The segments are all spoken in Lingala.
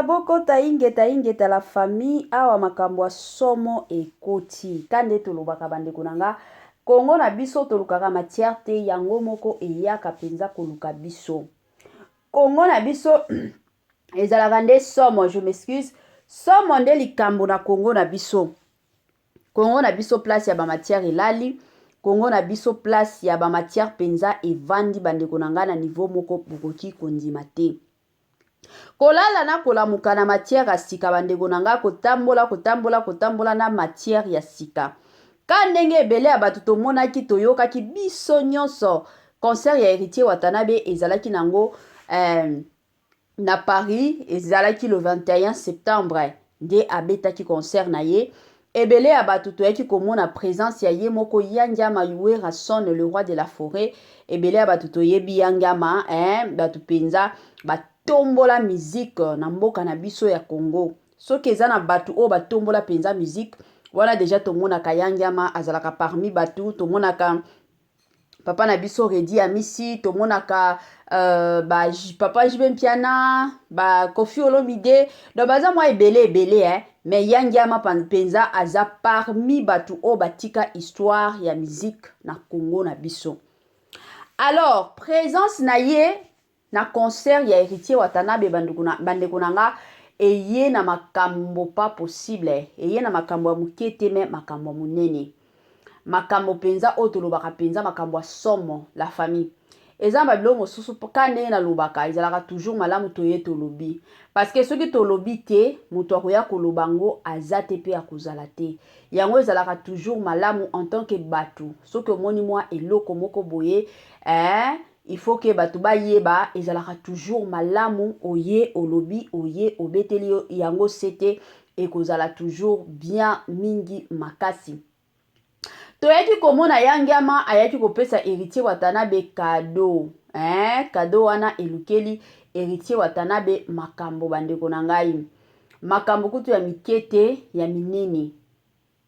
bokota ingeta la famille awa makambo ya somo ekoti kande tolobaka bandeko nanga Kongo na biso tolukaka matière te yango moko eyaka penza koluka biso Kongo na biso ezalaka nde somo, je m'excuse, somo nde likambo na Kongo na biso place ya ba matière elali, Kongo na biso place ya ba matière penza evandi bandeko nanga na niveau moko bokoki kondima te. Kolala na kolamuka na matière ya sika bandeko nanga kotambola na matière ya sika. Ka ndenge ebele ya bato tomonaki toyokaki biso nyonso concert ya Héritier Watanabe ezalaki nango na Paris ezalaki le 21 septembre nde abetaki concert na ye. Ebele ya bato toyaki komona présence ya ye moko Yangiama Yuera Son le roi de la forêt. Ebele ya bato toyebi Yangiama bato penza batombola musique na mboka na biso ya Congo. Soki eza na bato o batombola penza musique wana déjà tomonaka Yangiama azalaka parmi bato tomonaka papa na biso Redi Amisi tomonaka papa Jibem Piana ba Kofi Olomide do baza mwa ebele mais Yangiama penza aza parmi bato o batika histoire ya musique na Congo na biso. Alors présence na ye na concert ya Héritier Watanabe bandeko nanga eye na makambo pas possible eye na makambo ya mukete me makambo munene makambo penza otolobaka penza makambo somo la famille ezamba bilo mosusu kane na lobaka ezalaka toujours malamu toye tolobi parce que soki tolobi te muto akoya kolobango azate pe akozala te yango ezalaka toujours malamu en tant que batu soki omoni mwa eloko moko boye il faut que batu ba yeba ezalaka toujours malamu oye olobi oye obeteli yango sete ekozala toujours bien mingi makasi. Toyaki komona Yangiama ayaki kopesa Héritier Watanabe cadeau cadeau wana elukeli Héritier Watanabe makambo bandeko na ngai makambo kutu ya mikete ya minene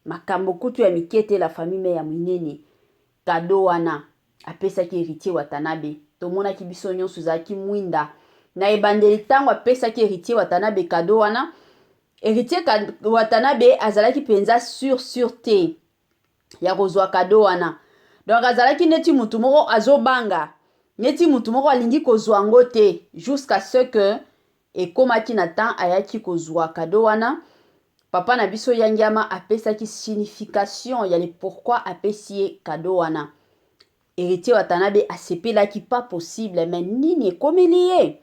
makambo kutu ya mikete la famille ya minene cadeau wana apesaki Héritier Watanabe tomonaki biso nyonso zaki mwinda na ebandeli tango apesaki Héritier Watanabe cadeau wana Héritier Watanabe azalaki penza sur te ya kozwa cadeau wana donc azalaki neti mutu moko azobanga neti mutu moko alingi kozwa ngo te jusqu'à ce que ekomaki na temps ayaki kozwa cadeau wana papa na biso Yangiama apesaki signification ya le pourquoi apesi cadeau wana Héritier Watanabe asepelaki pas possible mais nini ekomeli ye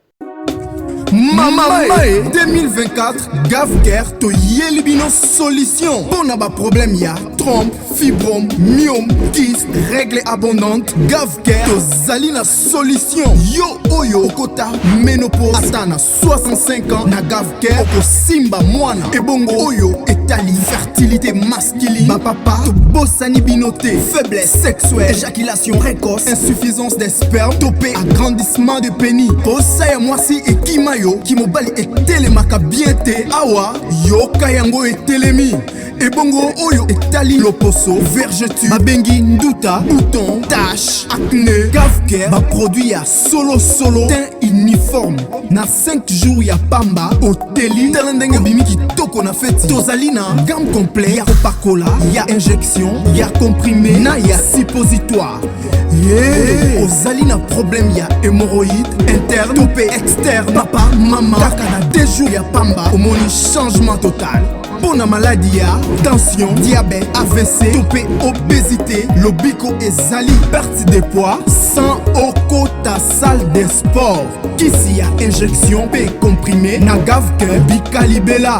Mama Mae 2024 Gavker to Yelibino solution. Pour n'a pas problème ya trompe, fibrome, myome, kyste, règle abondante. Gavker to Zalina solution. Yo oyo kota ménopause atana 65 ans na Gavker oko simba mwana. Ebongo oyo etali fertilité masculine. Ma papa to bossani binoté, faiblesse sexuelle, éjaculation précoce, insuffisance des spermes, topé agrandissement de pénis. Bossa ya mwasi et kimayo Kimobali etelemaka bien te awa yoka yango etelemi ebongo oyo etali loposo vergeture babengi nduta bouton tache acné Gavker ba produit ya solo teint uniforme na 5 jours ya pamba oteli talendenge bimi kitoko na feti tozali na gamme complet ya kopakola ya injection ya comprimé na ya suppositoire ozali na problème ya hémorroïde interne topé externe papa mama kaka na 2 jours ya pamba omoni changement total. Pour la maladie ya tension, diabète, AVC, topé, obésité, lobiko ezali perte de poids sans okota salle de sport. Kisi ya injection pe comprimé na Gavker bikalibela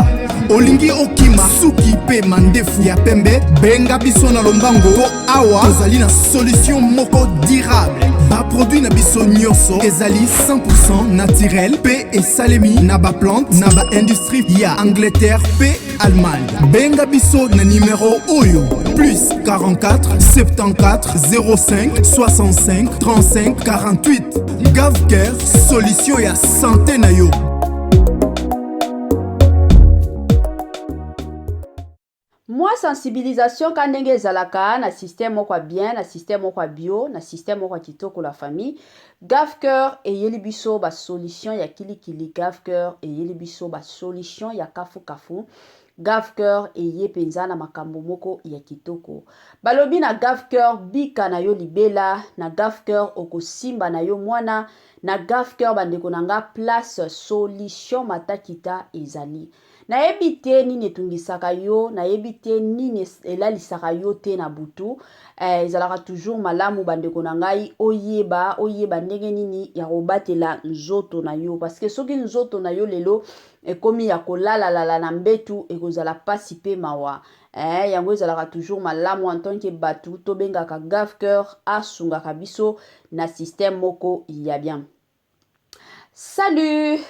olingi okima suki pe mandefu ya pembe benga biso na lombango po awa tozali na solution moko durable ba produit na biso nyonso ezali 100% naturel pe esalemi na ba plante na ba industrie ya Angleterre pe Allemagne. Benga biso na numéro oyo plus 44 74 05 65 35 48. Gavker solution ya santé na yo. Moi moi sensibilisation quand ndenge ezalaka na système moko bien na système moko bio na système moko kitoko la famille Gafcœur eyeli biso ba solution ya kilikili Gafcœur eyeli biso ba solution ya kafu kafu Gafcœur eye penza na makambo moko ya kitoko balobi na Gafcœur bika na yo libela na Gafcœur okosimba na yo mwana na Gafcœur bandeko nanga place solution matakita ezali nayebi te nini etungisaka yo nayebi te nini elalisaka yo te na butu ezalaka toujours malamu bandeko na ngai oyeba ndenge nini ya kobatela nzoto na yo parce que soki nzoto na yo lelo ekomi ya kolalalala na mbetu ekozala pasi pe mawa yango ezalaka toujours malamu en tant que batu tobengaka Gafcœur asungaka biso na système moko ya bien. Salut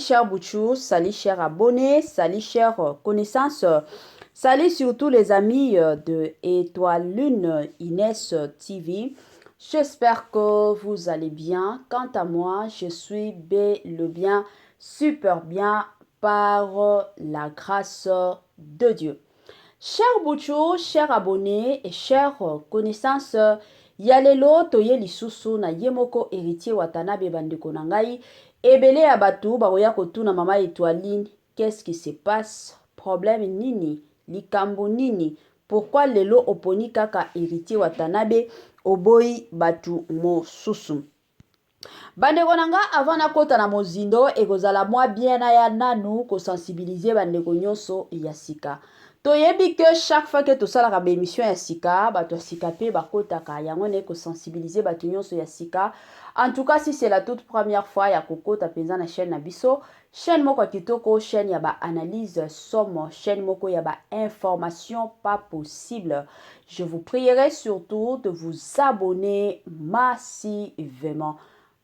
chers Bouchou, salut chers abonnés, salut chers connaissances, salut surtout les amis de Étoile Lune Inès TV. J'espère que vous allez bien. Quant à moi, je suis bien, super bien par la grâce de Dieu. Chers Bouchou, chers abonnés et chers connaissances, yalelo toye lisusu na yemoko héritier watanabe bandeko na ngai ebele ya batu bakoya kotuna mama Étoiline qu'est-ce qui se passe problème nini likambo nini pourquoi lelo oponi kaka héritier watanabe oboyi batu mosusu bandeko na nga avant na kota na mozindo ekozala mwa bien na ya nanu ko sensibiliser bandeko nyonso ya sika toyebi que chaque fois que tosalaka ba émission ya sika bato ya sika pe bakotaka yango ne ko sensibiliser bato nyonso ya sika en tout cas si c'est la toute première fois ya kokota penza na chaîne na biso chaîne moko kitoko chaîne ya ba analyse somme chaîne moko ya ba information pas possible je vous prierai surtout de vous abonner massivement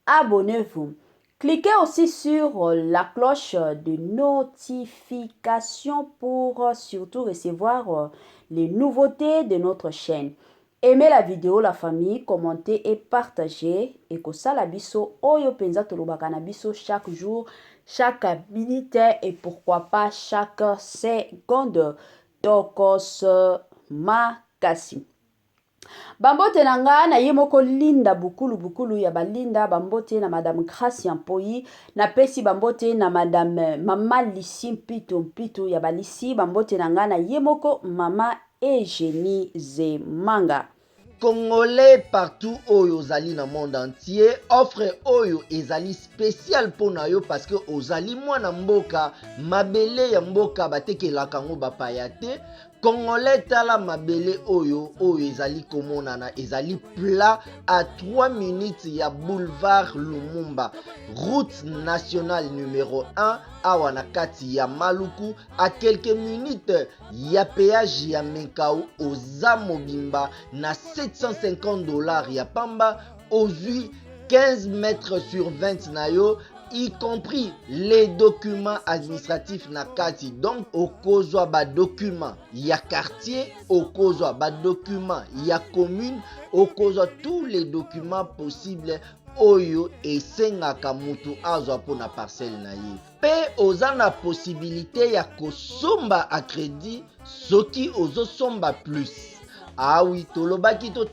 abonnez-vous. Cliquez aussi sur la cloche de notification pour surtout recevoir les nouveautés de notre chaîne. Aimez la vidéo, la famille, commentez et partagez. Et que ça la biso, oyo penza tolobaka na biso chaque jour, chaque minute et pourquoi pas chaque seconde. Tokos makasi. Bambote nanga na yemoko linda bukulu ya balinda bambote na madame Gracia Mpoyi na pesi bambote na madame mama Lisi mpito ya balisi bambote nanga na yemoko mama Eugénie Zemanga. Congolais partout oyo ozali na monde entier offre oyo ezali spécial pona yo parce que ozali mwana mboka mabele ya mboka batekelaka ngo bapaya te Congolais tala mabele oyo ezali komonana ezali plat à 3 minutes ya boulevard Lumumba route nationale numéro 1 awa na kati ya Maluku à quelques minutes ya péage ya Menkau oza mobimba na $750 ya pamba ozui 15 mètres sur 20 na yo y compris les documents administratifs na kati donc okozwa ba documents ya quartier okozwa ba documents ya commune okozwa tous les documents possibles oyo esengaka mutu azwa pona parcelle na ye pe oza na possibilité ya kosomba a crédit soki ozosomba plus ah oui tolobaki te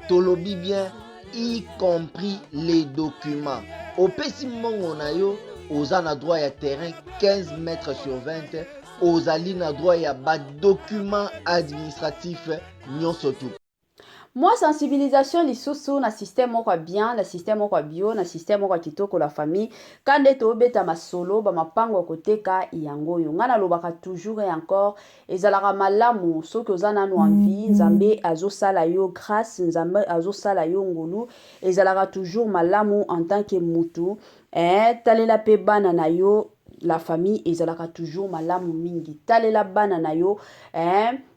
tolobi bien y compris les documents opesi mbongo na yo oza na droit ya terrain 15 mètres sur 20 ozali na droit ya ba documents administratifs nyonso tu. Moi sensibilisation lisusu na système moko bien na système moko bio na système moko kitoko la famille kande to beta masolo ba mapango koteka yango yo ngana lobaka toujours et encore ezalaka malamu soki ozana no envie nzambe azosala yo grâce nzambe azosala yo ngolu ezalaka toujours malamu en tant que mutu talela pe bana na yo la famille ezalaka toujours malamu mingi talela bana na yo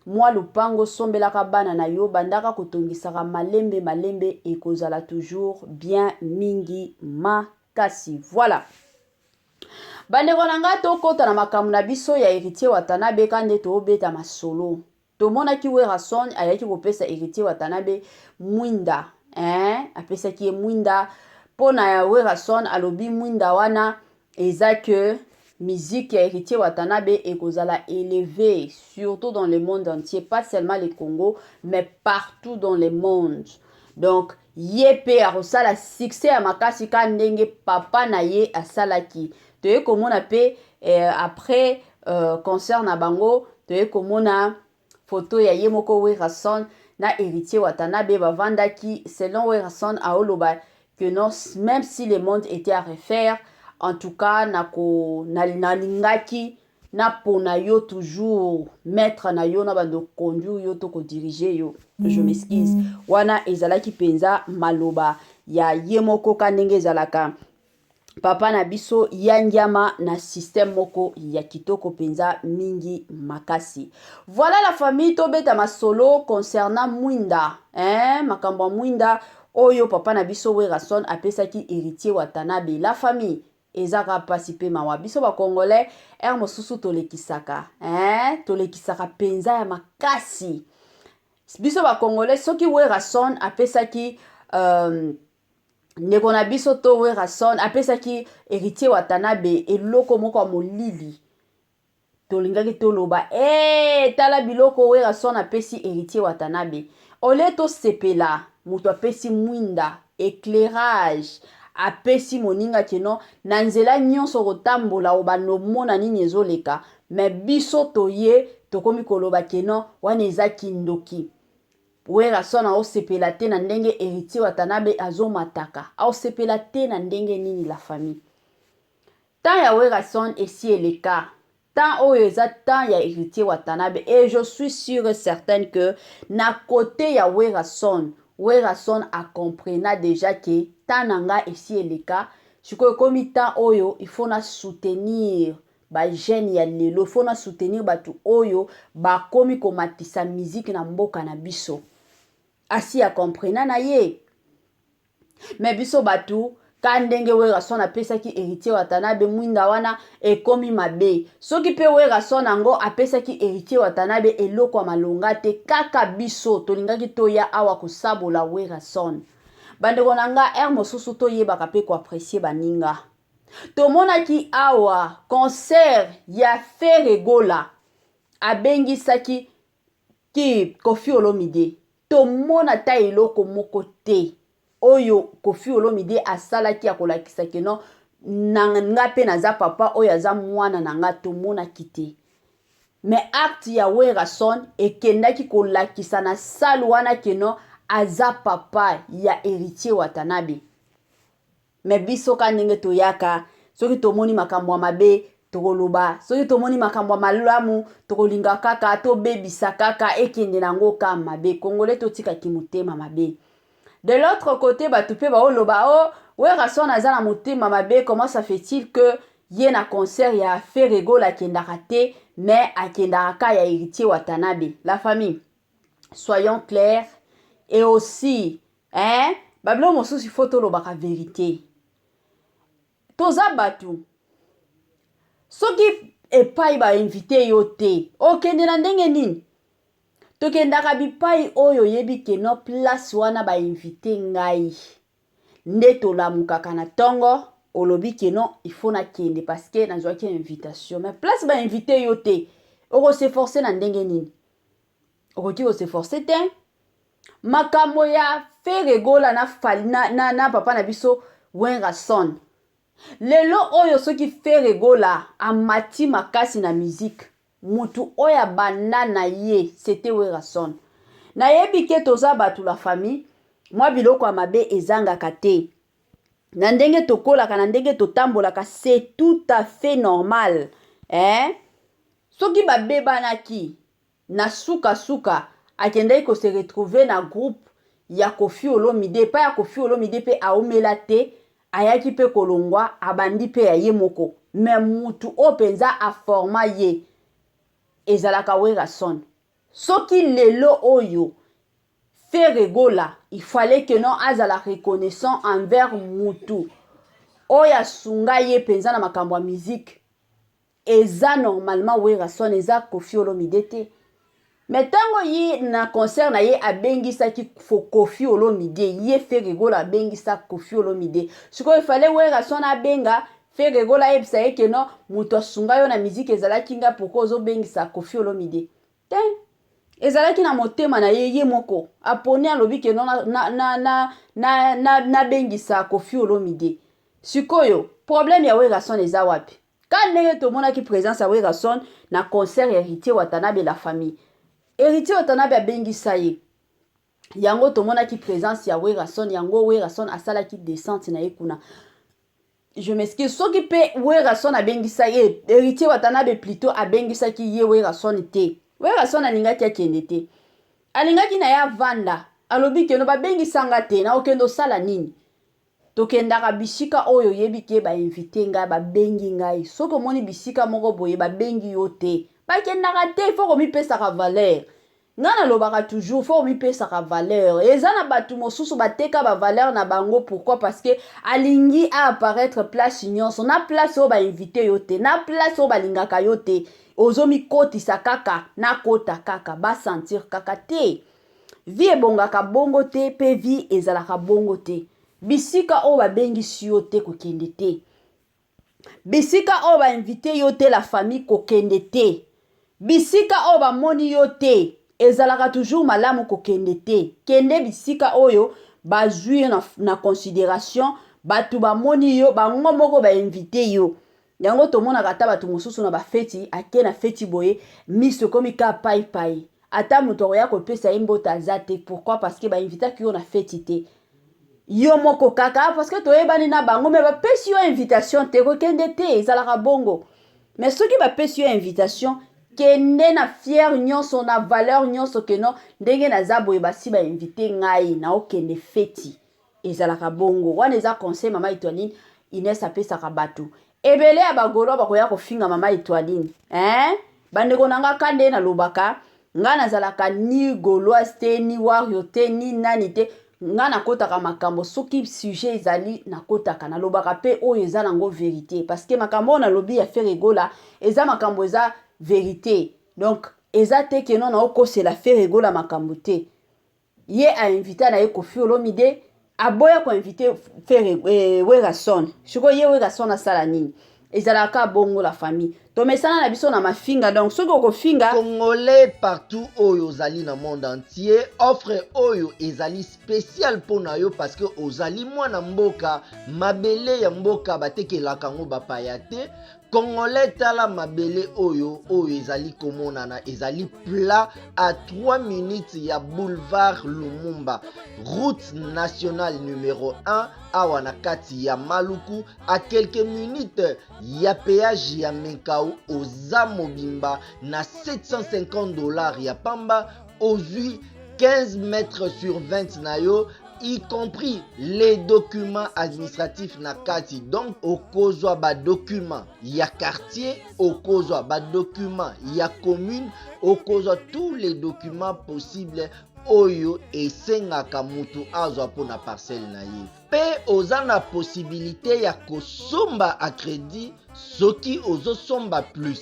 moi lupango sombelaka bana na yo bandaka kotongisaka malembe ekozala toujours bien mingi makasi voilà bandeko nanga tokota na makambo na biso ya héritier watanabe kande tobeta masolo tomonaki Werason ayaki kopesa héritier watanabe mwinda apesaki mwinda pona ya Werason alobi mwinda wana eza que musique ya Héritier Watanabe ekozala élevée, surtout dans le monde entier, pas seulement le Congo, mais partout dans le monde. Donc, yepe arosala succès ya makasi ka ndenge papa na ye asalaki. Toye komona pe après concert na bango, toye komona photo ya ye moko Werason na Héritier Watanabe bavandaki selon Werason aoloba que non, même si le monde était à refaire, en tout cas nalingaki na pona yo toujours mettre na yo na bando conduire yo to ko diriger yo. Je m'excuse. Wana ezalaki penza maloba ya ye moko ka ndenge ezalaka papa na biso yangiama na système moko ya kitoko penza mingi makasi. Voilà la famille tobeta masolo concernant Mwinda, makambo Mwinda oyo papa na biso Werason apesaki Héritier Watanabe. La famille ezaka pasi pe mawa biso ba congolais mosusu tolekisaka, tolekisaka penza ya makasi. Biso ba congolais soki Werason apesaki ndeko na biso to Werason apesaki Héritier Watanabe eloko moko molili tolingaki toloba tala biloko Werason apesi Héritier Watanabe ole to sepela muto apesi Mwinda éclairage apesi moninga keno na nzela nyonso kotambola obano mona nini ezoleka me biso toye tokomi koloba keno wana eza kindoki. Werason aosepela te na ndenge Héritier Watanabe azomataka, aosepela te na ndenge nini la famille. Tant ya Werason esi eleka, tant oyo eza tant ya Héritier Watanabe, et je suis sûre et certaine que na côté ya Werason a comprena déjà que tant nanga esi eleka, chiko komi tant oyo il faut na soutenir ba jeune ya lelo, il faut na soutenir batu oyo ba komi komatisa musique na mboka na biso. Asi a comprena na ye. Mais biso batu kandenge Werason apesaki Héritier Watanabe Mwinda wana ekomi mabe. Soki pe Werason ango apesaki Héritier Watanabe eloko malonga te kaka biso tolingaki toya awa kosabola Werason. Bandeko nanga mosusu toyebaka pe ko apprécier baninga. Tomonaki awa concert ya Feregola abengisaki ki Koffi Olomide. Tomona ta eloko moko te oyo Koffi Olomide asalaki akolakisa keno nanga pe naza papa oyo aza mwana nanga tomona kite. Mais acte ya Werason ekendaki kolakisa na salle wana keno aza papa ya Héritier Watanabe. Mais biso ka ndenge toyaka soki tomoni makambo mabe tokoloba, soki tomoni makambo malamu tokolinga kaka tobebisa kaka ekende nango ka mabe. Congolais totika kimutema mabe. De l'autre côté batu pe baoloba Werason aza na mutema mabe, comment ça fait-il que ye na concert ya Feregola akendaka te mais akendaka ka ya Héritier Watanabe. La famille, soyons clairs et aussi bablo mosusu photo lobaka vérité. Toza batu soki epai ba invité yo te okende na ndenge nini tokendaka bipai oyo yebi keno place wana ba invité ngai nde tolamukaka na tongo olobi keno il faut na kende parce que nazwaki invitation mais place ba invité yo te oko se forcer na ndenge nini okoki ko se forcer te makambo ya Feregola na papa na biso Werason. Lelo oyo soki Feregola amati makasi na musique mutu oya banda na ye c'était Werason. Na yebi ke toza batu la famille mwa biloko amabe ezangaka te. Na ndenge tokolaka na ndenge totambolaka c'est tout à fait normal. Soki babebanaki na suka akendai ko se retrouver na groupe ya Koffi Olomide pa ya Koffi Olomide pe aomela te ayaki pe kolongwa abandi pe ya ye moko mais mutu openza a forma ye ezalaka Werason. Soki lelo oyo Feregola il fallait que non azala reconnaissant envers mutu oya sunga ye penza na makambo ya musique eza normalement Werason eza Koffi Olomide te. Mais tango ye na concert na ye abengisaki Koffi Olomide ye Feregola abengisa Koffi Olomide. Siko il fallait Werason abenga fe regola yebisa ye ke no moto asunga yo na miziki ezalaki nga pourquoi ozobengisa Koffi Olomide te ezalaki na motema na ye moko aponi alobi ke no nabengisa Koffi Olomide sikoyo problème ya Werason eza wapi ka ndenge tomonaki présence ya Werason na concert Héritier Watanabe la famille Héritier Watanabe abengisa ye yango tomonaki présence ya Werason yango Werason asalaki descente na ye kuna je m'excuse soki pe Werason abengisa ye Héritier Watanabe plutôt abengisaki ye Werason te Werason alingaki akende te alingaki na ya vanda alobi ke no babengisanga te na okendo sala nini tokendaka bisika oyo yebi ke bainvite ngai babengi ngai soki omoni bisika moko boye babengi yo te bakendaka te fo komipesaka valeur nga nalobaka toujours fo komipesaka valeur eza na bato mosusu bateka bavaleur na bango pourquoi parce que alingi apparaître place nyonso na place oyo bainvite yo te na place oyo balingaka yo te ozomikotisa kaka nakota kaka basentir kaka te vie ebongaka bongo te pe vie ezalaka bongo te bisika oyo babengisi yo te kokende te bisika oyo bainvite yo te la famille kokende te bisika oyo bamoni yo te ezalaka toujours malamu kokende te kende bisika oyo bazwi na considération bato bamoni yo bango moko bainvite yo yango tomonaka ata bato mosusu na bafeti ake na feti boye miso komi ka pai ata moto akoya kopesa ye mbote aza te pourquoi parce que bainvitaki yo na feti te yo moko kaka parce que toyebani na bango me bapesi yo invitation te kokende te ezalaka bongo mais soki bapesi yo invitation kende na fière nyonso na valeur nyonso keno ndenge naza boye basi bainvite ngai na okende feti ezalaka bongo wana eza conseil mama Etoiline Inès apesaka bato ebele ya bagolo bakoya kofinga mama Etoiline bandeko nanga kande na lobaka nga nazalaka ni gauloise te ni wario te ni nani te nga nakotaka makambo soki sujet ezali nakotaka nalobaka pe oyo eza nango vérité parce que makambo na lobi ya faire egola eza makambo eza vérité donc eza te ke non na okosela faire egola makambo te ye a invité na ye Koffi Olomide aboya ko invité faire Werason siko ye Werason asala nini ezalaka bongo la famille tomesana na biso na mafinga donc soki okofinga Congolais partout oyo ozali na monde entier offre oyo ezali spécial pona yo parce que ozali mwana mboka mabele ya mboka batekelaka ngo bapaya te Congolais tala mabele oyo ezali komonana ezali plat à 3 minutes ya boulevard Lumumba route nationale numéro 1 awa na kati ya Maluku à quelques minutes ya péage ya Menkau oza mobimba na $750 ya pamba ozui 15 mètres sur 20 na yo y compris les documents administratifs na kati donc okozwa ba documents ya quartier okozwa ba documents ya commune okozwa tous les documents possibles oyo esengaka mutu azwa pona parcelle na ye pe oza na possibilité ya kosomba a crédit soki ozosomba plus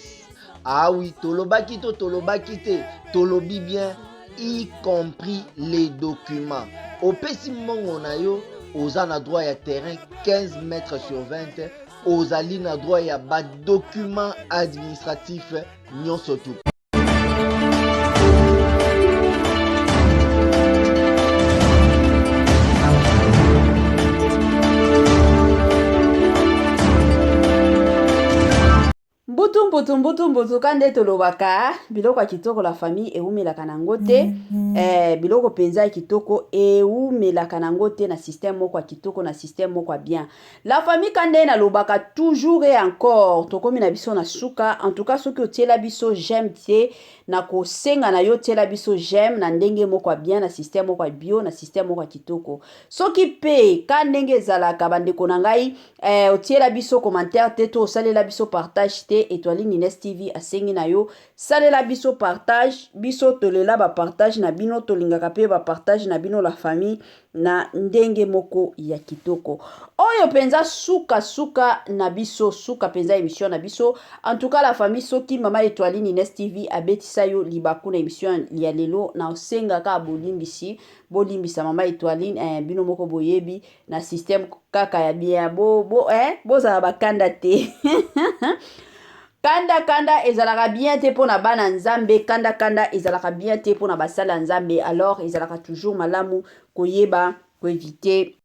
ah oui tolobaki te tolobi bien y compris les documents opesi mbongo na yo oza na droit ya terrain 15 mètres sur 20 ozali na droit ya ba document administratif nyonso tu mbutu kande tolobaka biloko ya kitoko la famille eumelaka nango te biloko penza ya kitoko eumelaka nango te na système moko ya kitoko na système moko ya bien la famille kande nalobaka toujours et encore tokomi na biso na suka en tout cas soki otiela biso j'aime tie na kosenga na yo tiela biso j'aime na ndenge moko ya bien na système moko ya bio na système moko ya kitoko soki pe ka ndenge ezalaka bandeko na ngai otiela biso commentaire te to osalela biso partage te Etoiline Étoiline Ines TV asengi na yo salela biso partage biso tolela ba partage na bino tolingaka pe ba partage na bino la famille na ndenge moko ya kitoko oyo penza suka na biso suka penza émission na biso en tout cas la famille soki mama Étoiline Ines TV abetisa yo libaku na émission ya lelo na osenga ka bolimbisa mama Étoiline bino moko boyebi na système kaka ya bien bozala bakanda te kanda ezalaka bien te pona bana nzambe kanda ezalaka bien te pona basala nzambe alors ezalaka toujours malamu koyeba koeviter